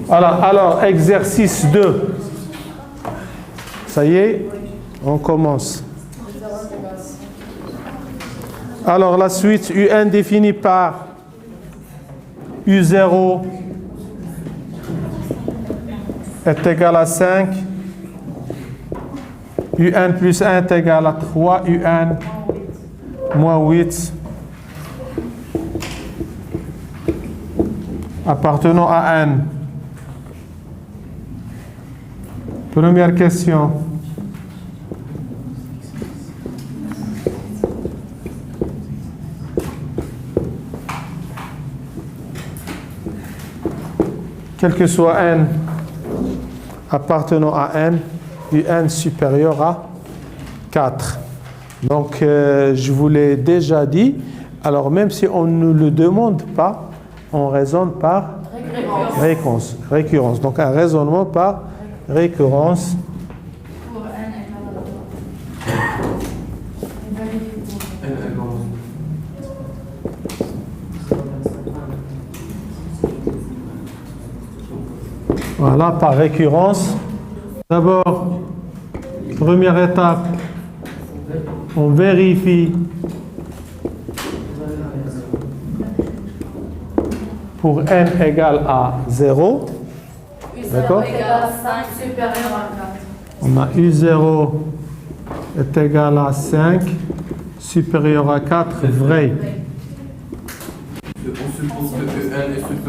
Alors, exercice 2. Ça y est, on commence. Alors, la suite UN définie par U0 est égal à 5. UN plus 1 est égal à 3. UN moins 8. Appartenant à N. Première question. Quel que soit N appartenant à N, UN supérieur à 4. Donc, je vous l'ai déjà dit. Alors, même si on ne le demande pas, on raisonne par récurrence. Donc, un raisonnement par récurrence. Voilà, par récurrence. D'abord, première étape, on vérifie pour n égale à 0. D'accord? On a U0 est égal à 5, supérieur à 4, vrai.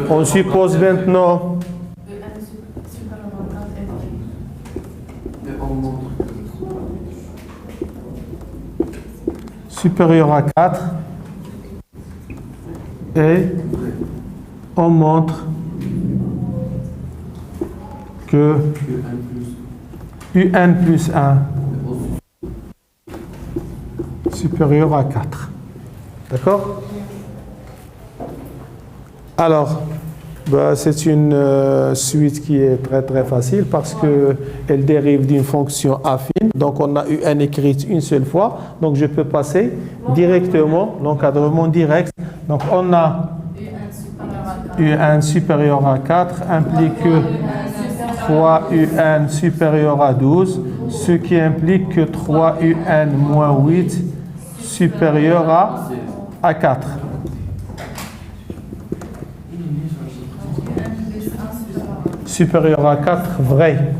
On suppose maintenant supérieur à 4 et on montre que UN plus 1 supérieur à 4. D'accord? Alors, c'est une suite qui est très très facile parce qu'elle dérive d'une fonction affine. Donc on a UN écrite une seule fois. Donc je peux passer directement, l'encadrement direct. Donc on a UN supérieur à 4 implique que 3 UN supérieur à 12, ce qui implique que 3 UN moins 8 supérieur à 4. Supérieur à 4, vrai.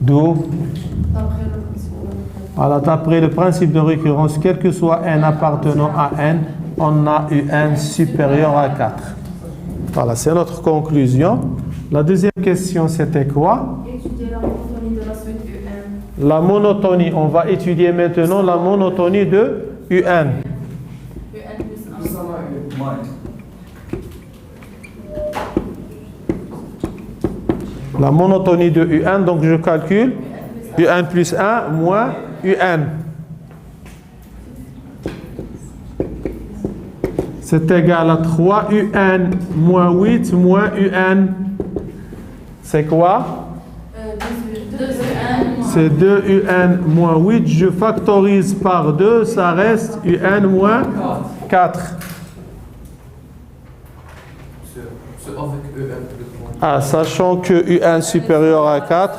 D'où, voilà, d'après le principe de récurrence, quel que soit n appartenant à n, on a UN supérieur à 4. Voilà, c'est notre conclusion. La deuxième question, c'était quoi? Étudier la monotonie de la suite UN. La monotonie, on va étudier maintenant la monotonie de UN. UN plus 1. La monotonie de UN, donc je calcule UN plus 1 moins UN. C'est égal à 3 UN moins 8 moins UN. C'est quoi? 2 UN. C'est 2 UN moins 8. Je factorise par 2, ça reste UN moins 4. C'est avec UN. Ah, sachant que UN supérieur à 4.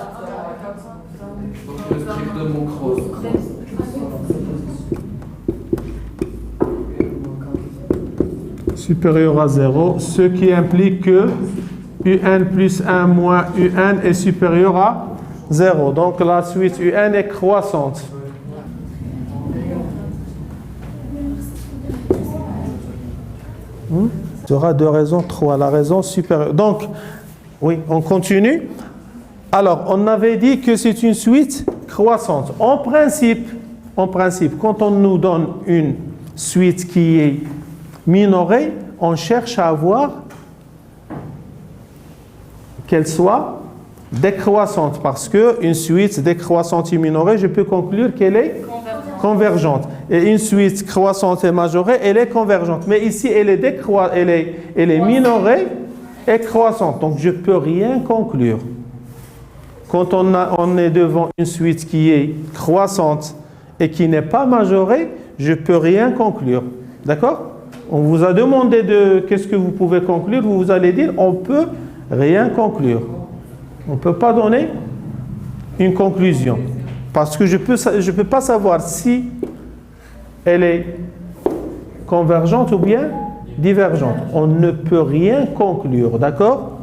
Supérieur à 0, ce qui implique que UN plus 1 moins UN est supérieur à 0. Donc la suite UN est croissante. Il y aura 2 raisons, 3. La raison supérieure. Donc, oui, on continue. Alors, on avait dit que c'est une suite croissante. En principe, quand on nous donne une suite qui est minorée, on cherche à voir qu'elle soit décroissante. Parce qu'une suite décroissante et minorée, je peux conclure qu'elle est convergente. Et une suite croissante et majorée, elle est convergente. Mais ici, elle est minorée et croissante. Donc, je ne peux rien conclure. Quand on est devant une suite qui est croissante et qui n'est pas majorée, je ne peux rien conclure. D'accord? On vous a demandé de qu'est-ce que vous pouvez conclure, vous allez dire on peut rien conclure. On ne peut pas donner une conclusion. Parce que je peux pas savoir si elle est convergente ou bien divergente. On ne peut rien conclure, d'accord?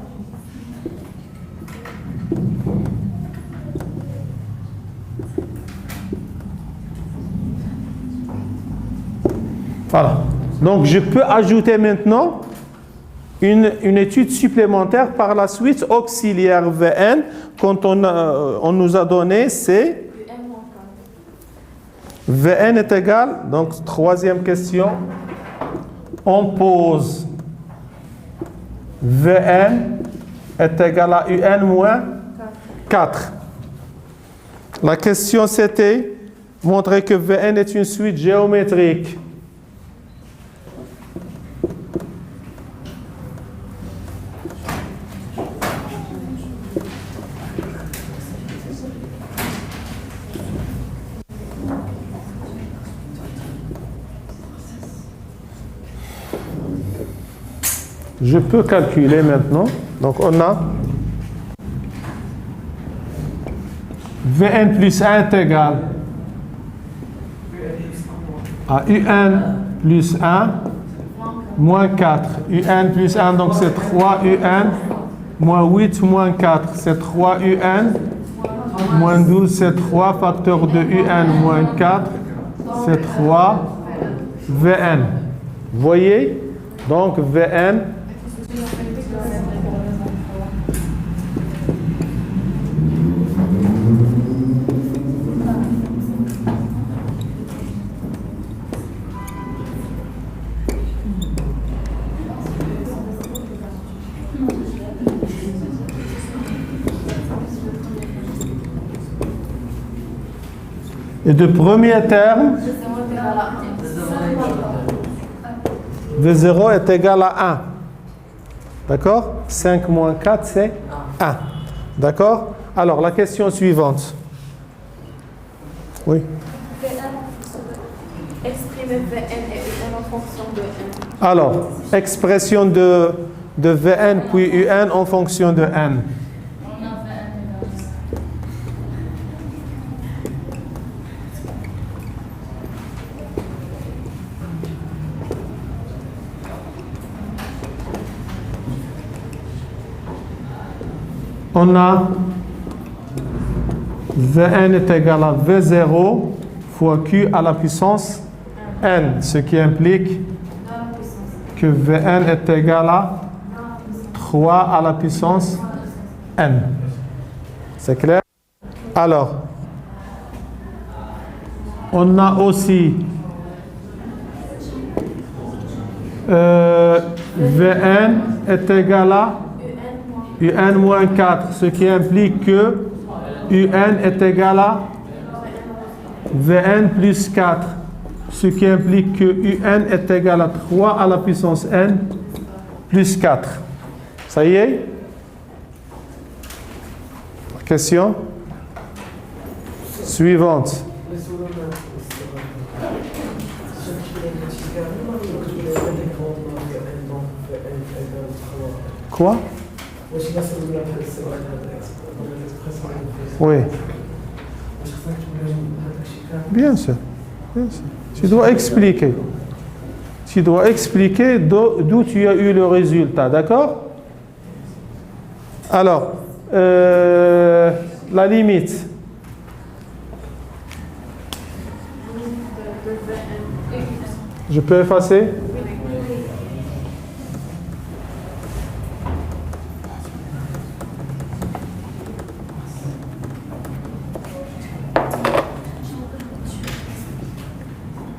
Voilà. Donc, je peux ajouter maintenant une étude supplémentaire par la suite, auxiliaire Vn, quand on nous a donné, c'est Vn est égal, donc troisième question, on pose Vn est égal à Un moins 4. La question c'était montrer que Vn est une suite géométrique. Je peux calculer maintenant. Donc, on a Vn plus 1 est égal à Un plus 1 moins 4. Un plus 1, donc c'est 3 Un moins 8 moins 4, c'est 3 Un moins 12, c'est 3 facteur de Un moins 4, c'est 3 Vn. Vous voyez? Donc, Vn et de premier terme, V0 est égal à 1. D'accord? 5 moins 4, c'est 1. D'accord? Alors, la question suivante. Oui. Exprimer Vn et Un en fonction de N. Alors, expression de Vn puis Un en fonction de N. On a Vn est égal à V0 fois Q à la puissance N, ce qui implique que Vn est égal à 3 à la puissance N. C'est clair? Alors, on a aussi Vn est égal à Un moins 4, ce qui implique que Un est égal à Vn plus 4, ce qui implique que Un est égal à 3 à la puissance N plus 4. Ça y est? Question suivante. Quoi? Oui. Bien sûr. Bien sûr. Tu dois expliquer. Tu dois expliquer d'où tu as eu le résultat. D'accord? Alors, la limite. Je peux effacer?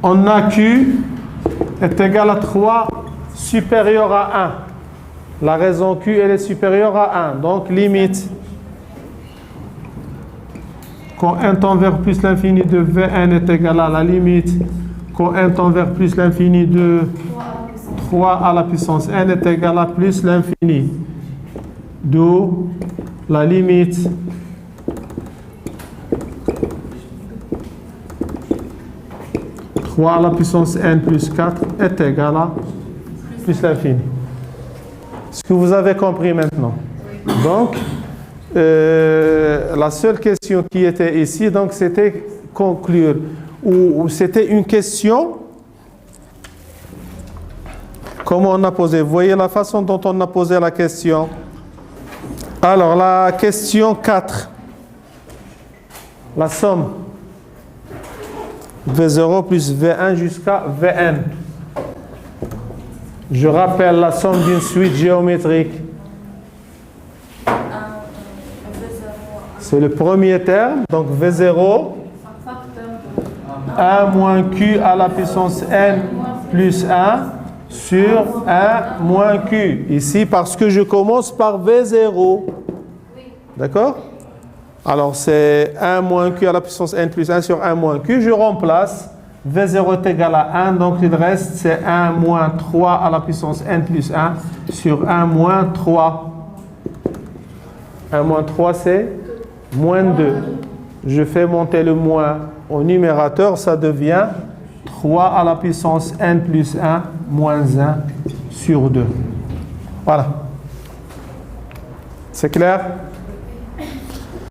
On a Q est égal à 3 supérieur à 1. La raison Q, elle est supérieure à 1. Donc, limite. Quand 1 tend vers plus l'infini de Vn est égal à la limite. Quand 1 tend vers plus l'infini de 3 à la puissance N est égal à plus l'infini. D'où la limite à la puissance N plus 4 est égal à plus l'infini. Est-ce que vous avez compris maintenant? Donc, la seule question qui était ici, donc c'était conclure, ou c'était une question. Comment on a posé? Vous voyez la façon dont on a posé la question? Alors, la question 4. La somme. V0 plus V1 jusqu'à Vn. Je rappelle la somme d'une suite géométrique. C'est le premier terme, donc V0, 1 moins Q à la puissance N plus 1 sur 1 moins Q. Ici, parce que je commence par V0. D'accord? Alors, c'est 1 moins Q à la puissance N plus 1 sur 1 moins Q. Je remplace. V0 est égal à 1, donc il reste, c'est 1 moins 3 à la puissance N plus 1 sur 1 moins 3. 1 moins 3, c'est moins 2. Je fais monter le moins au numérateur, ça devient 3 à la puissance N plus 1 moins 1 sur 2. Voilà. C'est clair?